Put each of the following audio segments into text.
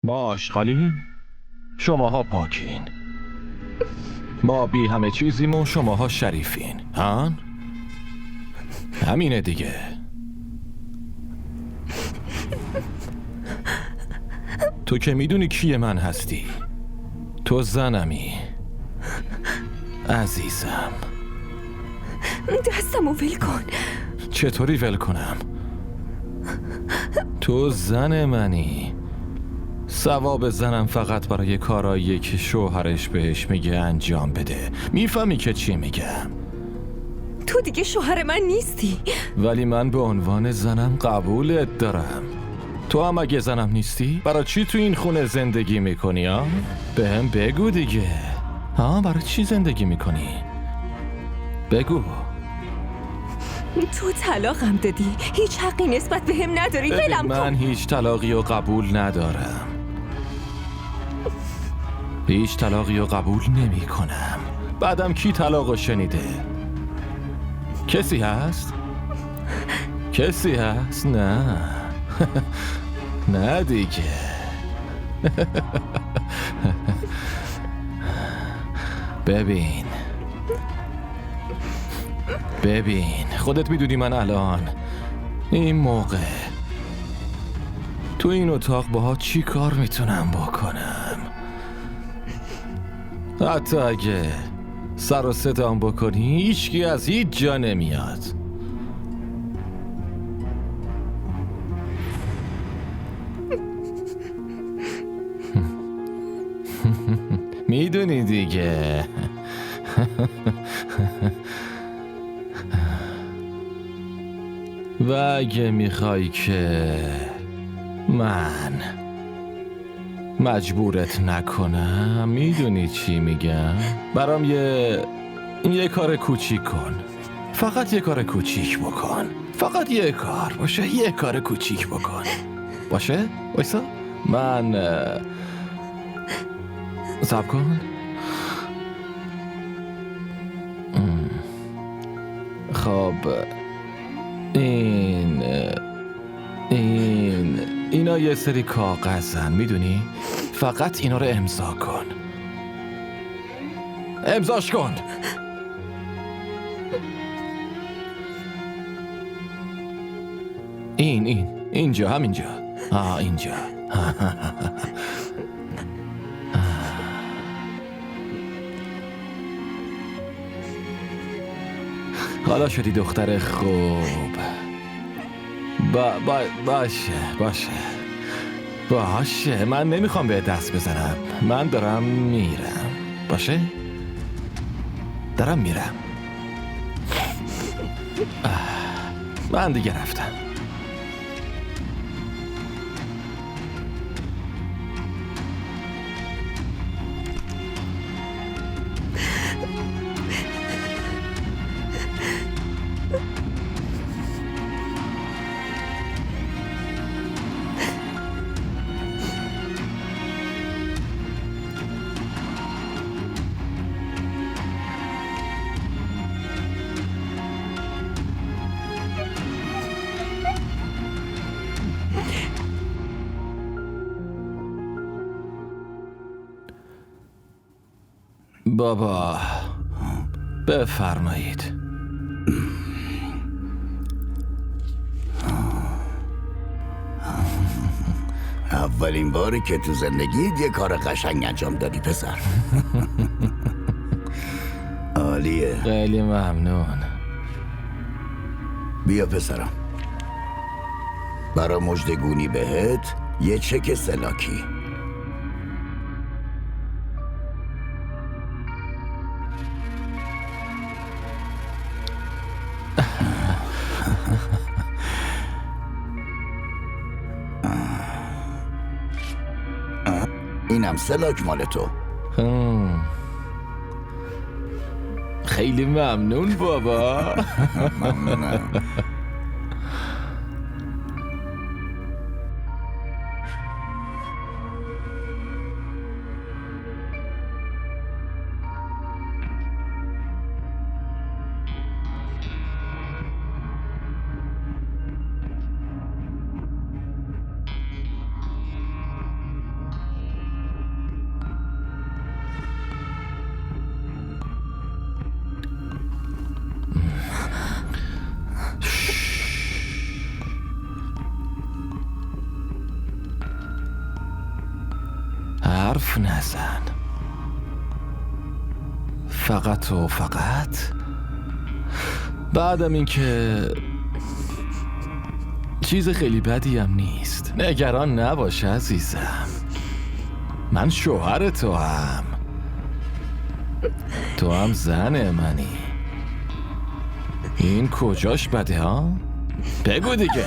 ما آشغالیم؟ شماها پاکین. ما بی همه چیزیم و شماها شریفین. هان؟ همینه دیگه. تو که میدونی کی من هستی. تو زنمی عزیزم. دستمو ول کن. چطوری ول کنم؟ تو زن منی. ثواب زنم فقط برای کارایی که شوهرش بهش میگه انجام بده. میفهمی که چی میگم؟ تو دیگه شوهر من نیستی. ولی من به عنوان زنم قبولت دارم. تو هم اگه زنم نیستی برای چی تو این خونه زندگی میکنی ها؟ به هم بگو دیگه. ها برای چی زندگی میکنی؟ بگو. تو طلاقم دادی. هیچ حقی نسبت به هم نداری. ولم کن. من هیچ طلاقی و قبول ندارم. هیچ طلاقی و قبول نمی کنم. بعدم کی طلاقو شنیده؟ کسی هست؟ کسی هست؟ نه. نه دیگه. ببین خودت میدونی من الان این موقع تو این اتاق باها چی کار میتونم بکنم. حتی اگه سر و صدام بکنی هیچکی از هیچ جا نمیاد. میدونی دیگه. و اگه میخوای که من مجبورت نکنم، میدونی چی میگم؟ برام یه کار کوچیک کن. فقط یه کار کوچیک بکن. فقط یه کار باشه. یه کار کوچیک بکن باشه؟ وایسا من صبر کن. خب اینا یه سری کاغذن میدونی؟ فقط اینا رو امضا کن. امضاش کن. اینجا همینجا. اینجا. حالا شدی دختر خوب. باشه من نمیخوام به دست بزنم. من دارم میرم. باشه؟ دارم میرم. من دیگه رفتم. بابا بفرمایید. اولین باری که تو زندگیت یه کار قشنگ انجام دادی پسر. عالیه. خیلی ممنون. بیا پسرم، برا مژدگونی بهت یه چک سلاکی. اینم سلاک مال تو. خیلی ممنون بابا. ممنونم. حرف نزن. فقط و فقط بعدم این که چیز خیلی بدی هم نیست. نگران نباش عزیزم، من شوهر تو هم زن منی. این کجاش بده ها؟ بگو دیگه.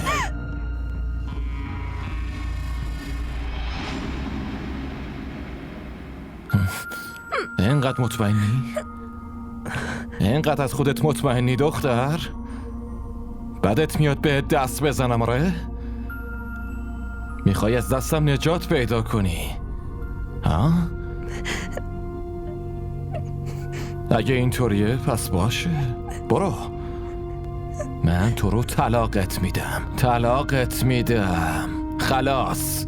اینقدر مطمئنی؟ اینقدر از خودت مطمئنی دختر؟ بدت میاد به دست بزنم آره؟ میخوای از دستم نجات پیدا کنی؟ ها؟ اگه اینطوریه پس باشه، برو. من تو رو طلاقت میدم. خلاص.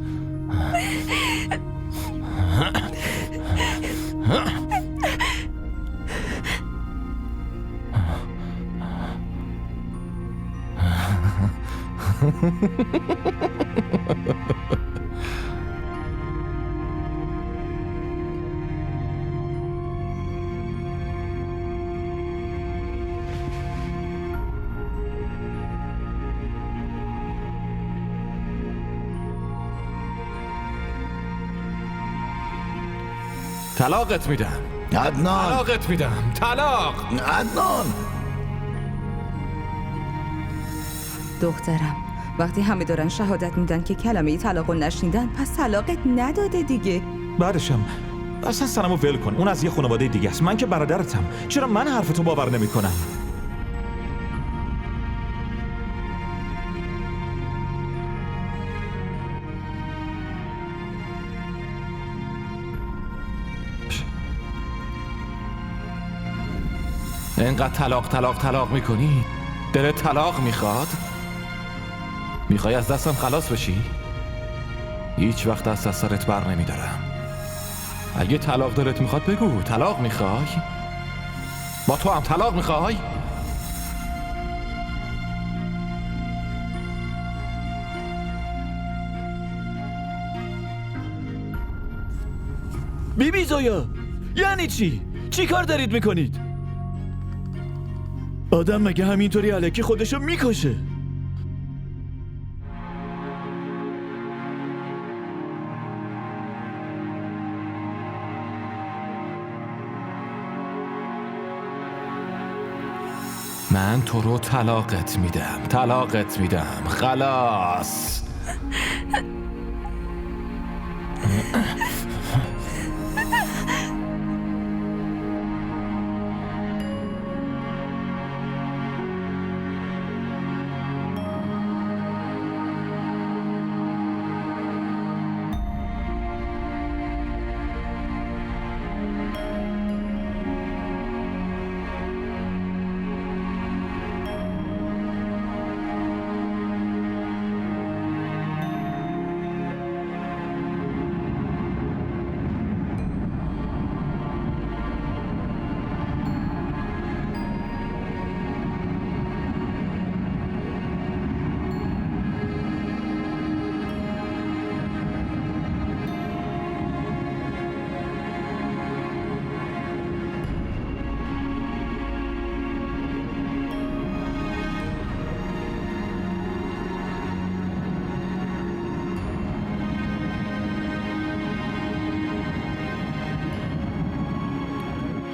طلاقت میدم. عدنان، طلاق. عدنان. دخترم، وقتی همه دارن شهادت میدن که کلمه طلاقو نشنیدن، پس طلاقت نداده دیگه. بعدشم اصلا سنمو ول کن، اون از یه خانواده دیگه است. من که برادرتم. چرا من حرفتو باور نمیکنم؟ اینقدر طلاق میکنی؟ دلت طلاق میخواد؟ میخوای از دستم خلاص بشی؟ هیچ وقت از سرت بر نمیدارم. اگه طلاق دلت میخواد بگو. طلاق میخوای؟ با تو هم طلاق میخوای؟ بیبی زویا، یعنی چی؟ چی کار دارید میکنید؟ آدم مگه همینطوری الکی خودشو میکشه؟ من تو رو طلاقت میدم. خلاص.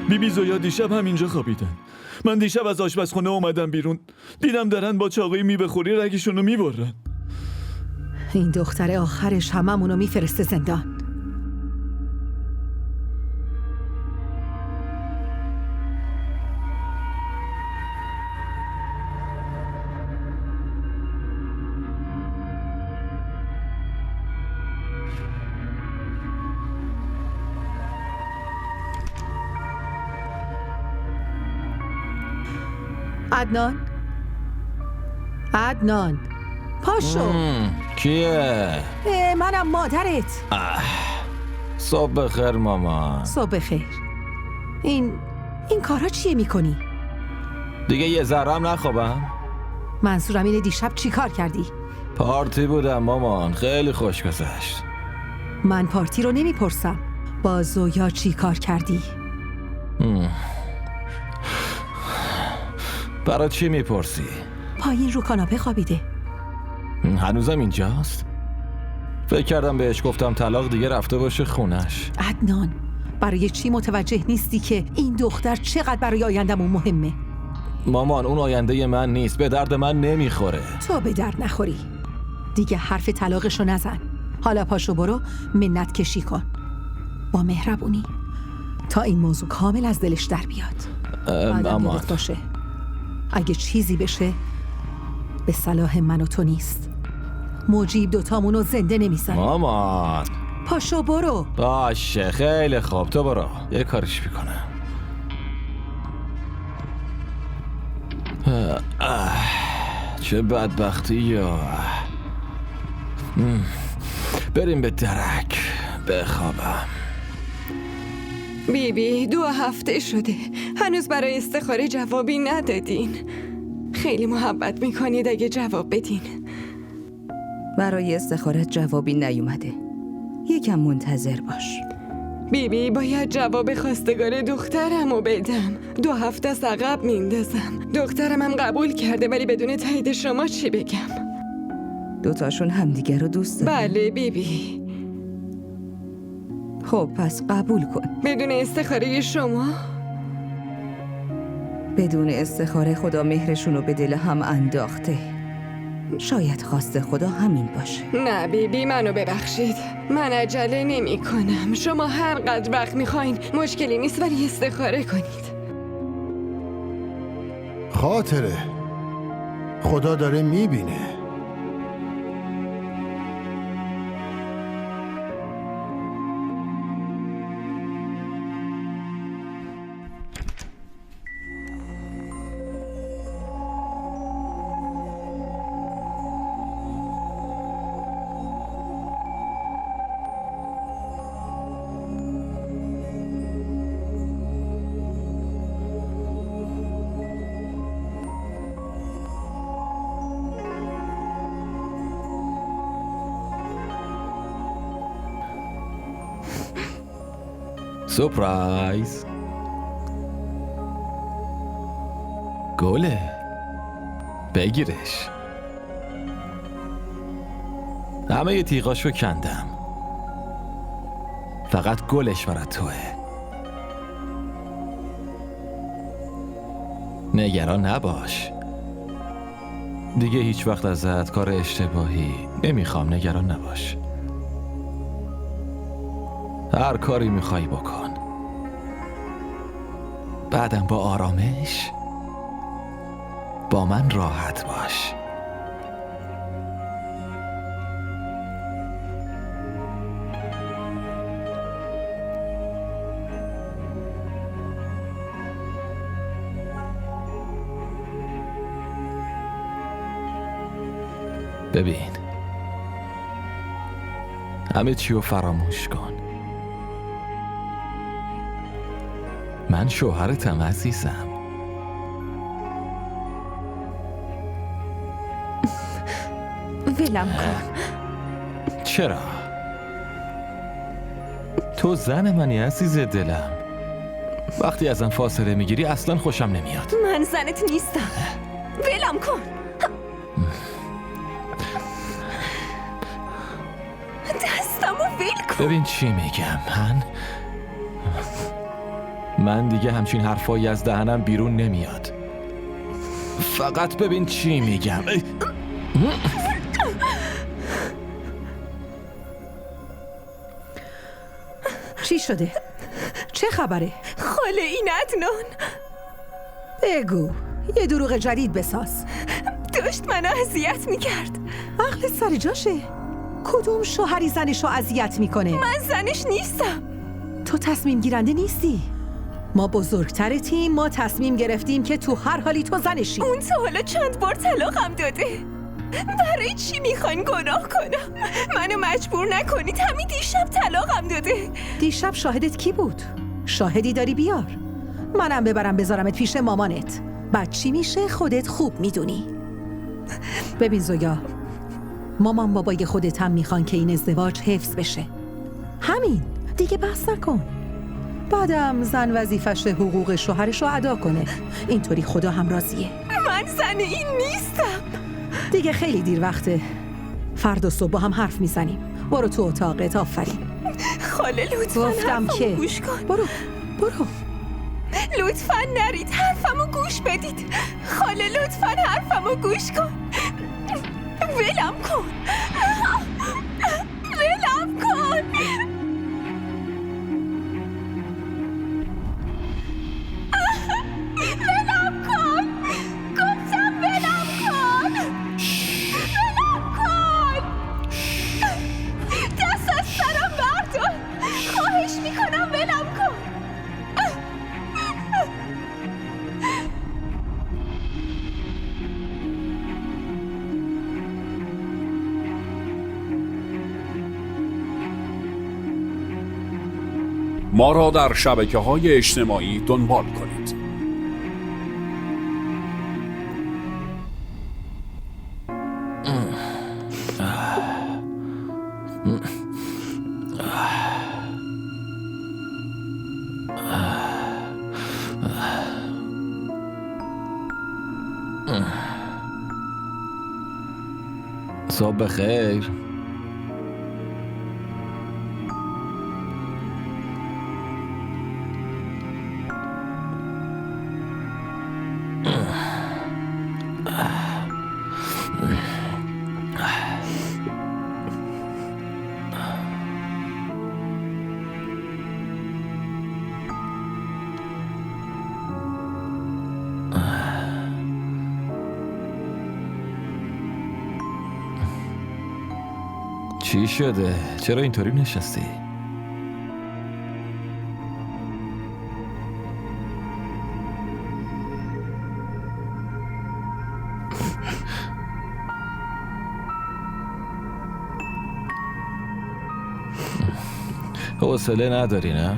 بیبی زویا دیشب همینجا خوابیدن. من دیشب از آشپزخونه اومدم بیرون، دیدم دارن با چاقوی میوه‌خوری رگشونو میبرن. این دختر آخرش هممونو میفرسته زندان. عدنان پاشو. کیه؟ منم مادرت. صبح بخیر مامان. صبح بخیر. این کارا چیه میکنی؟ دیگه یه ذرم نخوابم؟ منظورم اینه دیشب چی کار کردی؟ پارتی بودم مامان، خیلی خوش گذشت. من پارتی رو نمیپرسم، با زویا چی کار کردی؟ برای چی میپرسی؟ پایین رو کاناپه خوابیده. هنوزم اینجاست؟ فکر کردم بهش گفتم طلاق دیگه رفته باشه خونش. عدنان، برای چی متوجه نیستی که این دختر چقدر برای آیندمون مهمه؟ مامان اون آینده من نیست، به درد من نمیخوره. تو به درد نخوری. دیگه حرف طلاقشو نزن. حالا پاشو برو منت کشی کن با مهربونی تا این موضوع کامل از دلش در بیاد. اما یادت باشه اگه چیزی بشه به صلاح من و تو نیست. مجیب دوتامونو زنده نمیذاره. مامان پاشو برو. باشه خیلی خوب، تو برو، یه کارش میکنم. چه بدبختی یا بریم به درک بخوابم. بیبی 2 هفته شده هنوز برای استخاره جوابی ندادین. خیلی محبت میکنید اگه جواب بدین. برای استخارت جوابی نیومده. یکم منتظر باش. بیبی باید جواب خواستگار دخترمو بدم. 2 هفته از عقب میندازم. دخترم هم قبول کرده ولی بدون تایید شما چی بگم؟ دوتاشون همدیگه رو دوست دارن. بله بیبی. خب پس قبول کن. بدون استخاره شما؟ بدون استخاره خدا مهرشون رو به دل هم انداخته. شاید خواست خدا همین باشه. نه بیبی منو ببخشید. من عجله نمی کنم. شما هر قدر وقت میخواین مشکلی نیست ولی استخاره کنید. خاطره خدا داره میبینه. سورپرایز. گله بگیرش. همه تیغاشو کندم، فقط گلش برای توه. نگران نباش، دیگه هیچ وقت ازت کار اشتباهی نمیخوام. نگران نباش، هر کاری میخوای بکن، بعدم با آرامش با من راحت باش. ببین، همه چی رو فراموش کن. من شوهرتم عزیزم. ولم کن. چرا؟ تو زن منی عزیز دلم. وقتی ازم فاصله میگیری اصلا خوشم نمیاد. من زنت نیستم. ولم کن. دستمو ول کن. ببین چی میگم. من دیگه همچین حرفایی از دهنم بیرون نمیاد. فقط ببین چی میگم. چی شده؟ چه خبره؟ خاله این عدنان بگو، یه دروغ جدید بساز. داشت منو اذیت میکرد. عقل سر جاشه. کدوم شوهری زنشو اذیت میکنه؟ من زنش نیستم. تو تصمیم گیرنده نیستی. ما بزرگترتیم. ما تصمیم گرفتیم که تو هر حالی تو زنشی. اون تا حالا چند بار طلاقم داده. برای چی میخواین گناه کنم؟ منو مجبور نکنید. همین دیشب طلاقم داده. دیشب شاهدت کی بود؟ شاهدی داری بیار. منم ببرم بذارمت پیش مامانت. بعد چی میشه خودت خوب میدونی. ببین زویا، مامان بابای خودت هم میخوان که این ازدواج حفظ بشه. همین. دیگه بحث نکن. بعدم زن وظیفش حقوق شوهرش رو ادا کنه. اینطوری خدا هم راضیه. من زن این نیستم. دیگه خیلی دیر وقته. فردا صبح با هم حرف میزنیم. برو تو اتاقت. آفرین. خاله لطفاً گفتم حرفمو که گوش کن. برو. لطفاً نرید حرفمو گوش بدید. خاله لطفاً حرفمو گوش کن. ولم کن. ولم کن. ولم کن. گفتم ولم کن. ولم کن. دست از سرم بردار. خواهش میکنم ولم کن. ما را در شبکه‌های اجتماعی دنبال کنید. صبح بخیر. چی شده؟ چرا اینطوری نشستی؟ حوصله نداری نه؟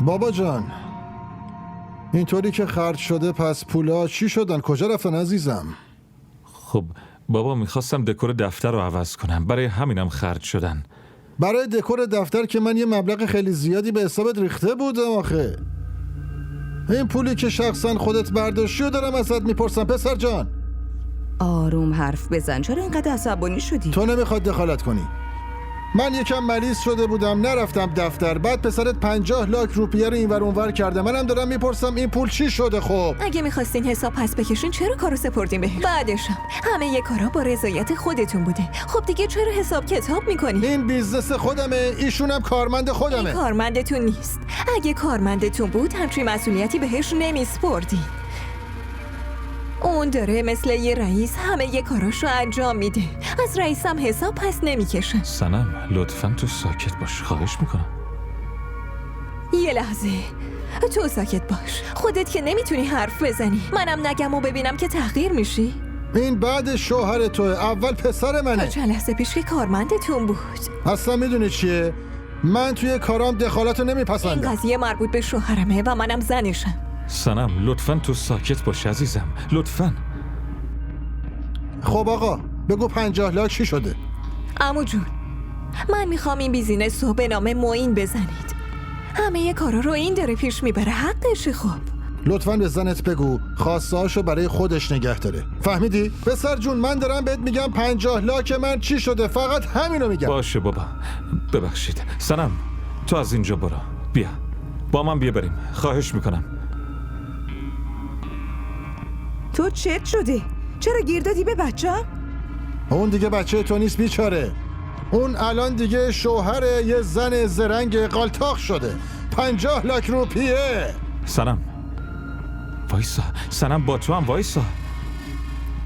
بابا جان، اینطوری که خرج شده پس پولا چی شدن؟ کجا رفتن عزیزم؟ خب بابا میخواستم دکور دفتر رو عوض کنم، برای همینم خرج شدن. برای دکور دفتر که من یه مبلغ خیلی زیادی به حسابت ریخته بودم آخه. این پولی که شخصا خودت برداشتی و دارم ازت میپرسم پسر جان. آروم حرف بزن. چرا اینقدر عصبانی شدی؟ تو نمیخواد دخالت کنی. من یکم مریض شده بودم نرفتم دفتر، بعد پسرت 50 لاک روپیه رو اینور اونور کرده. منم دارم میپرسم این پول چی شده؟ خب اگه میخواستین حساب پس بکشین چرا کارو سپردین بهش؟ بعدشم همه یه کارا با رضایت خودتون بوده. خب دیگه چرا حساب کتاب میکنی؟ این بیزنس خودمه، ایشونم کارمند خودمه. این کارمندتون نیست. اگه کارمندتون بود همچین مسئولیتی بهش نمیسپردین. اون داره مثل یه رئیس همه یه کاراشو انجام میده. از رئیسم حساب پس نمیکشن. سنم لطفاً تو ساکت باش، خواهش میکنم. یه لحظه تو ساکت باش. خودت که نمیتونی حرف بزنی. منم نگم و ببینم که تحقیر میشی. این بعد شوهر توه، اول پسر تا منه. چند لحظه پیش که کارمندتون بود. اصلا میدونی چیه؟ من توی کارام دخالت رو این نمیپسندم. قضیه مربوط به شوهرمه و منم زنشم. سنم لطفاً تو ساکت باش عزیزم، لطفاً. خب آقا بگو 50 لاک چی شده؟ عمو جون، من میخوام این بیزینس رو به نام معین بزنید. همه یه کارا رو این داره پیش میبره، حقشه. خب لطفاً به زنت بگو خواسته هاشو برای خودش نگه داره. فهمیدی؟ پسر جون من دارم بهت میگم 50 لاک من چی شده، فقط همینو میگم. باشه بابا، ببخشید. سنم تو از اینجا برو، بیا با من بیا بریم، خواهش میکنم. تو چت شدی؟ چرا گیر دادی به بچه‌م؟ اون دیگه بچه تو نیست بیچاره. اون الان دیگه شوهر یه زن زرنگ قالتاق شده. 50 لاک روپیه. سنم وایسا، سنم با تو هم وایسا.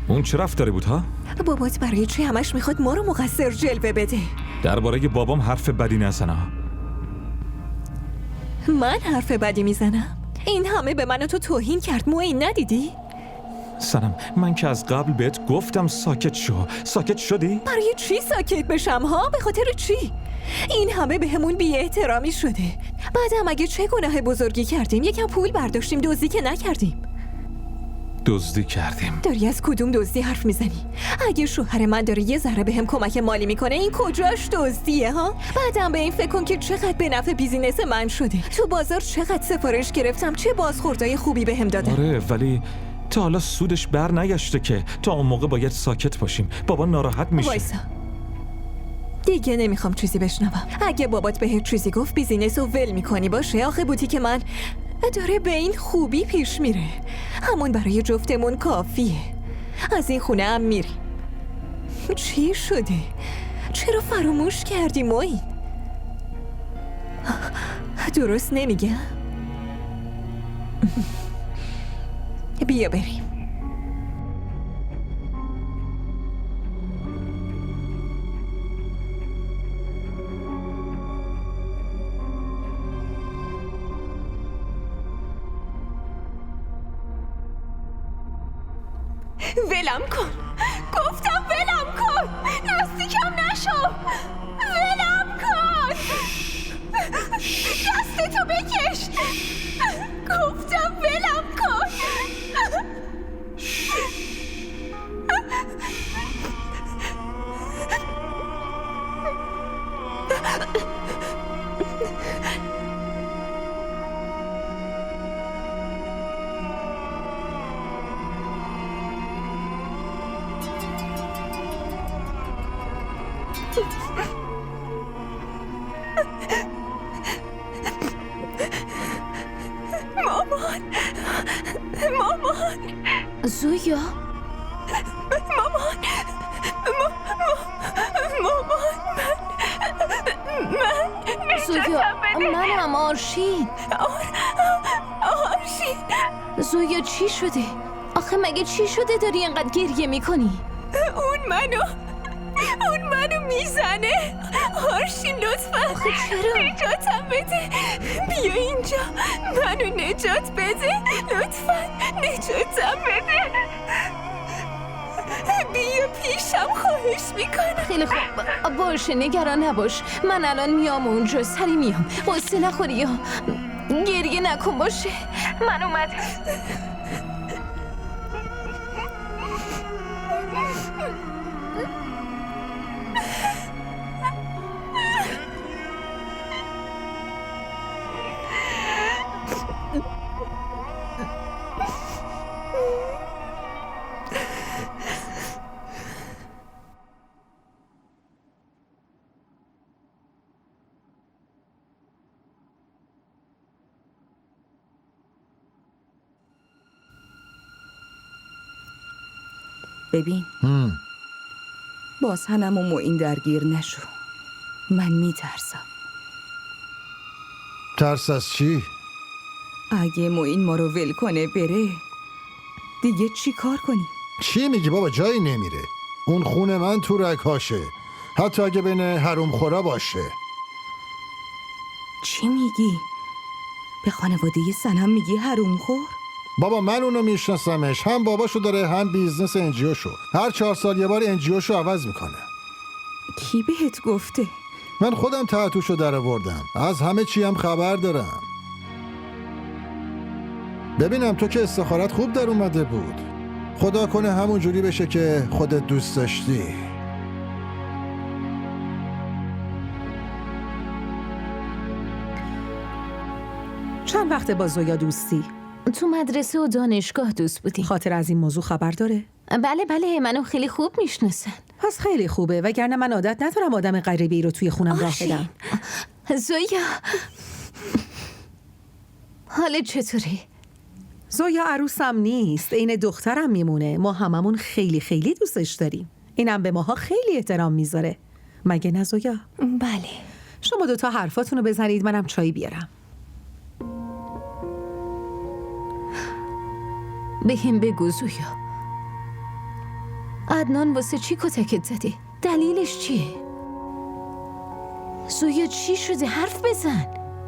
اون چه رفتاری بود ها؟ بابات برای چی همش میخواد ما رو مقصر جلوه بده؟ درباره بابام حرف بدی نزن. من حرف بدی میزنم؟ این همه به من و تو توهین کرد. معین ندیدی؟ سنم، من که از قبل بهت گفتم ساکت شو. ساکت شدی؟ برای چی ساکت بشم ها؟ به خاطر چی؟ این همه به همون بی احترامی شده. بعدم اگه چه گناه بزرگی کردیم؟ یکم پول برداشتیم، دزدی که نکردیم. دزدی کردیم. داری از کدوم دزدی حرف میزنی؟ اگه شوهر من داره یه ذره بهم کمک مالی میکنه، این کجاش دزدیه ها؟ بعدم به این فکر کن که چقدر به نفع بیزینس من شده. تو بازار چقدر سفارش گرفتم، چه بازخوردای خوبی بهم دادن. آره، ولی تا حالا سودش بر نگشته که. تا اون موقع باید ساکت باشیم. بابا ناراحت میشه. وایسا، دیگه نمیخوام چیزی بشنوم. اگه بابات بهت چیزی گفت بیزینس رو ول میکنی باشه. آخه بوتیک من داره به این خوبی پیش میره. همون برای جفتمون کافیه. از این خونه هم میری. چی شده؟ چرا فراموش کردی معین؟ درست نمیگم؟ بیا بریم. ولم کن، گفتم ولم کن، نزدیکم نشو، ولم کن، دستتو بکش، گفتم ولم کن. مامان زویا، مامان زویا، منم آرشین. آرشین، زویا چی شده؟ آخه مگه چی شده داری اینقدر گریه میکنی؟ اون منو میزنه. آرشین لطفا چرا؟ نجاتم بده. بیا اینجا، منو نجات بده، لطفا نجاتم بده. بیا پیشم، خواهش میکنم. خیلی خوب، باشه نگران نباش. من الان میام اونجا، سری میام. قصه نخوری یا گریه نکن باشه. من اومدم. ببین، باز هنم و معین درگیر نشو. من میترسم. ترس از چی؟ اگه معین ما رو ول کنه بره، دیگه چی کار کنی؟ چی میگی بابا؟ جایی نمیره. اون خونه من تو رگهاشه، حتی اگه بین حروم خورا باشه. چی میگی؟ به خانواده سنم میگی حروم خور؟ بابا من اونو میشناسمش، هم باباشو داره هم بیزنس انجیوشو. هر 4 سال یه بار انجیوشو عوض میکنه. کی بهت گفته؟ من خودم تحتوشو در آوردم، از همه چی هم خبر دارم. ببینم تو که استخارت خوب در اومده بود. خدا کنه همون جوری بشه که خودت دوست داشتی. چند وقته با زویا دوستی؟ تو مدرسه و دانشگاه دوست بودیم. خاطر از این موضوع خبر داره؟ بله، منو خیلی خوب میشناسن. پس خیلی خوبه، وگرنه من عادت ندارم آدم غریبه‌ای رو توی خونم راه بدم. زویا، حالت چطوری؟ زویا عروسم نیست، این دخترم میمونه. ما هممون خیلی خیلی دوستش داریم. اینم به ماها خیلی احترام میذاره. مگه نه زویا؟ بله. شما دوتا حرفاتونو بزنید، منم چایی بیارم. بهم بگو زویا، عدنان واسه چی کتکت زده؟ دلیلش چیه؟ زویا چی شده؟ حرف بزن.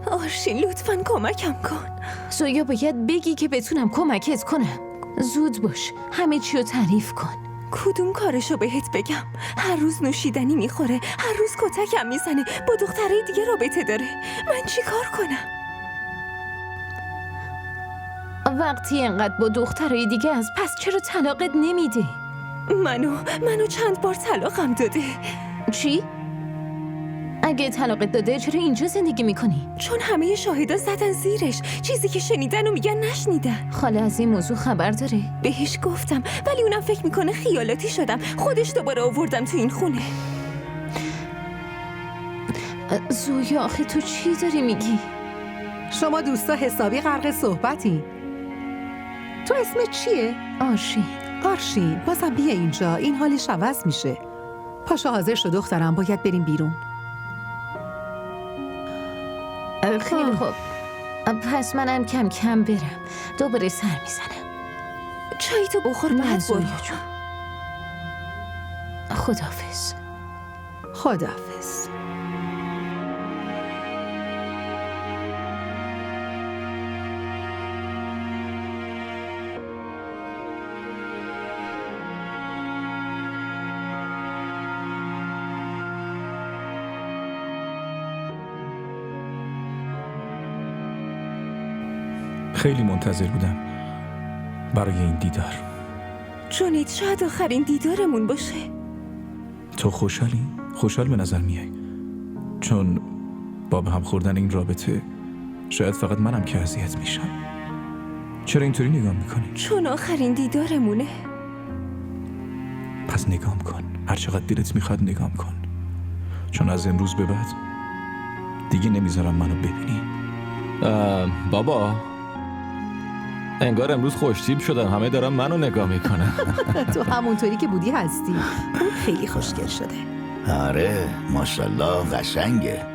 آرشین لطفاً کمکم کن. زویا باید بگی که بتونم کمکت کنم. زود باش، همه چی رو تعریف کن. کدوم کارشو بهت بگم؟ هر روز نوشیدنی میخوره، هر روز کتکم میزنه، با دخترای دیگه رابطه داره. من چی کار کنم؟ وقتی اینقدر با دخترای دیگه از پس چرا طلاقت نمیده؟ منو چند بار طلاقم داده. چی؟ اگه طلاقت داده چرا اینجا زندگی میکنی؟ چون همه شاهدا زدن زیرش. چیزی که شنیدن و میگن نشنیدن. خاله از این موضوع خبر داره؟ بهش گفتم ولی اونم فکر میکنه خیالاتی شدم. خودش دوباره آوردم تو این خونه. زویا آخه تو چی داری میگی؟ شما دوستا حسابی غرق صحبتی. تو اسمت چیه؟ آرشین بازم بیا اینجا، این حالش عوض میشه. پاشو حاضر شو دخترم، باید بریم بیرون. خیلی خوب، پس منم کم کم برم. دوباره سر میزنم. چای تو بخور بعد برو. خداحافظ. خداحافظ. خیلی منتظر بودم برای این دیدار. جونید شاید آخرین دیدارمون باشه. تو خوشحالی؟ خوشحال به نظر میای، چون با به هم خوردن این رابطه شاید فقط منم که اذیت میشم. چرا اینطوری نگاه میکنی؟ چون آخرین دیدارمونه. پس نگام کن، هر چقدر دلت میخواد نگام کن، چون از امروز به بعد دیگه نمیذارم منو ببینی. بابا انگار امروز خوشتیپ شدم، همه دارن منو نگاه میکنن. تو همونطوری که بودی هستی. اون خیلی خوشگل شده. آره ماشاءالله قشنگه.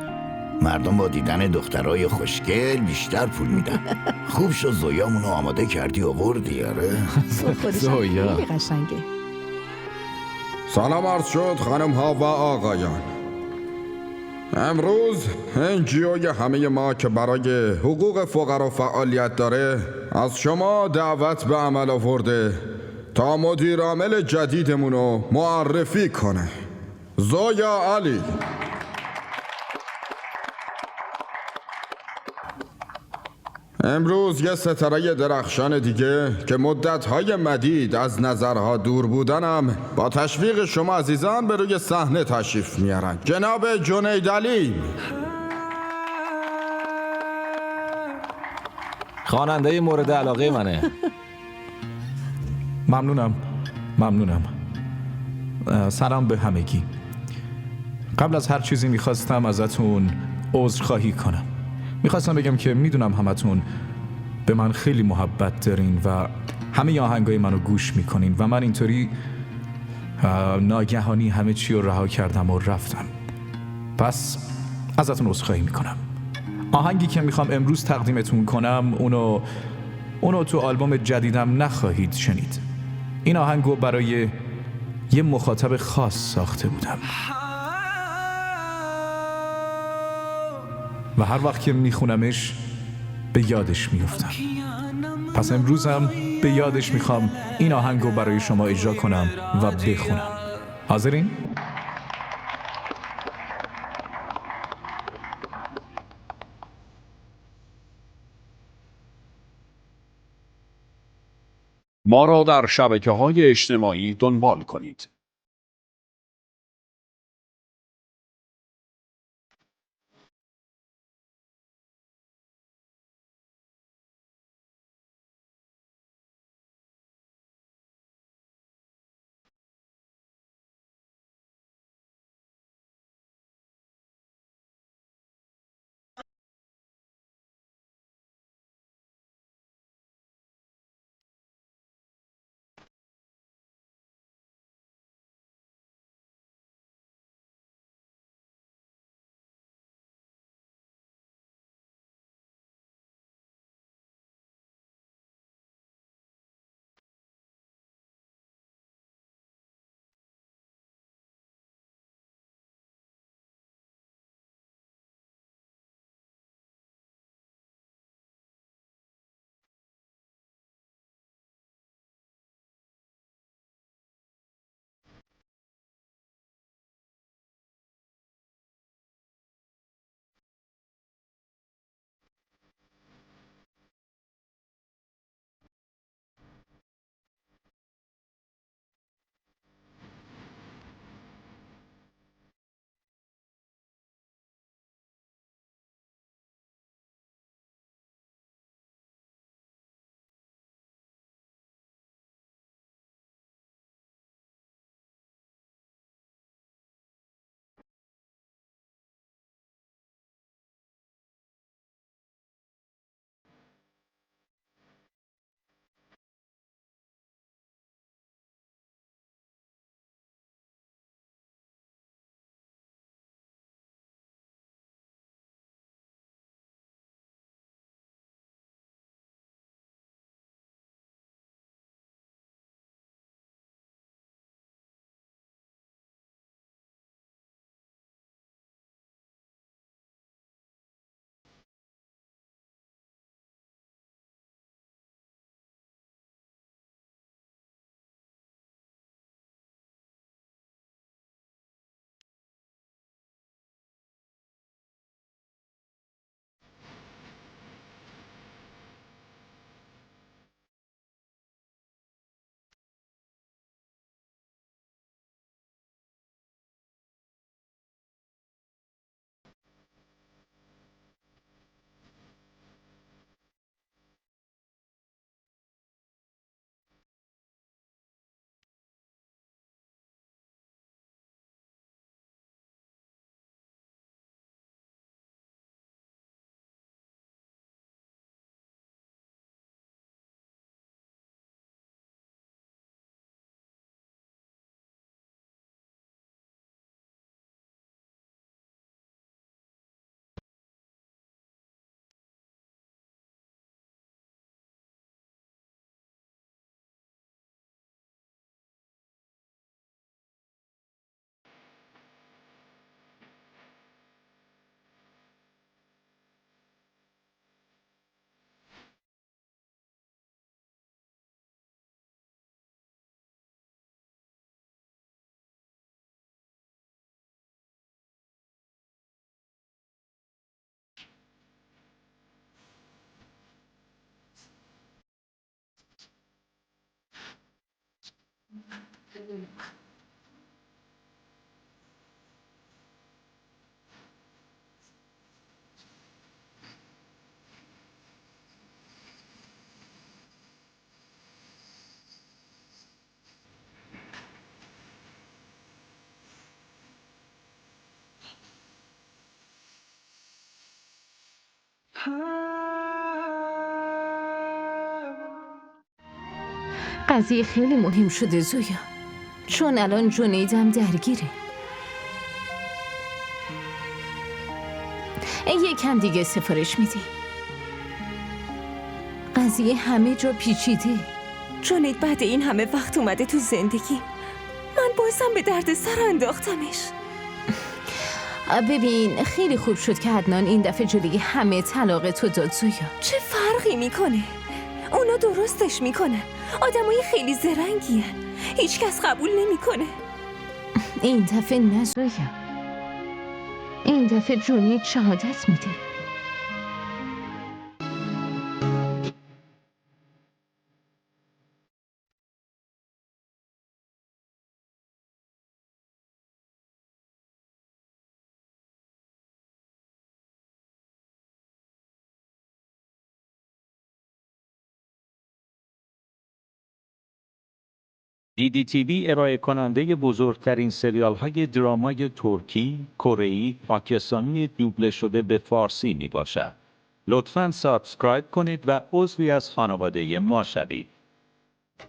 مردم با دیدن دخترای خوشگل بیشتر پول میدن. خوب شد زویامونو آماده کردی آوردی. آره زویا خیلی قشنگه. سلام عرض شد خانم ها و آقایان. امروز NGO همه ما که برای حقوق فقرا فعالیت داره از شما دعوت به عمل آورده تا مدیر عامل جدیدمونو معرفی کنه. زویا علی. امروز یه ستاره درخشان دیگه که مدت‌های مدید از نظرها دور بودنم با تشویق شما عزیزان به روی صحنه تشریف میارن. جناب جنید علی، خواننده مورد علاقه منه. ممنونم. سلام به همگی. قبل از هر چیزی میخواستم ازتون عذرخواهی کنم. میخواستم بگم که میدونم همتون به من خیلی محبت دارین و همه آهنگای منو گوش میکنین و من اینطوری ناگهانی همه چی رو رها کردم و رفتم. پس ازتون عذرخواهی میکنم. آهنگی که میخوام امروز تقدیمتون کنم اونو تو آلبوم جدیدم نخواهید شنید. این آهنگو برای یه مخاطب خاص ساخته بودم و هر وقت که میخونمش به یادش میفتم. پس امروزم به یادش میخوام این آهنگو برای شما اجرا کنم و بخونم. حاضرین؟ ما را در شبکه‌های اجتماعی دنبال کنید. قضیه خیلی مهم شده زویا، چون الان جنیدم درگیره. یکم دیگه سفارش میدی. قضیه همه جا پیچیده. جنید بعد این همه وقت اومده تو زندگی، من بازم به درد سر انداختمش. ببین خیلی خوب شد که عدنان این دفعه جلوی همه طلاق تو داد زویا. چه فرقی میکنه؟ اونا درستش میکنن. آدمای خیلی زرنگی هن. هیچ کس قبول نمیکنه. این دفعه نه زویا، این دفعه جنید شهادت میده. DDTV ارائه کننده بزرگترین سریال های درامای ترکی، کره‌ای، پاکستانی دوبله شده به فارسی می باشد. لطفاً سابسکرایب کنید و عضوی از خانواده ما شوید.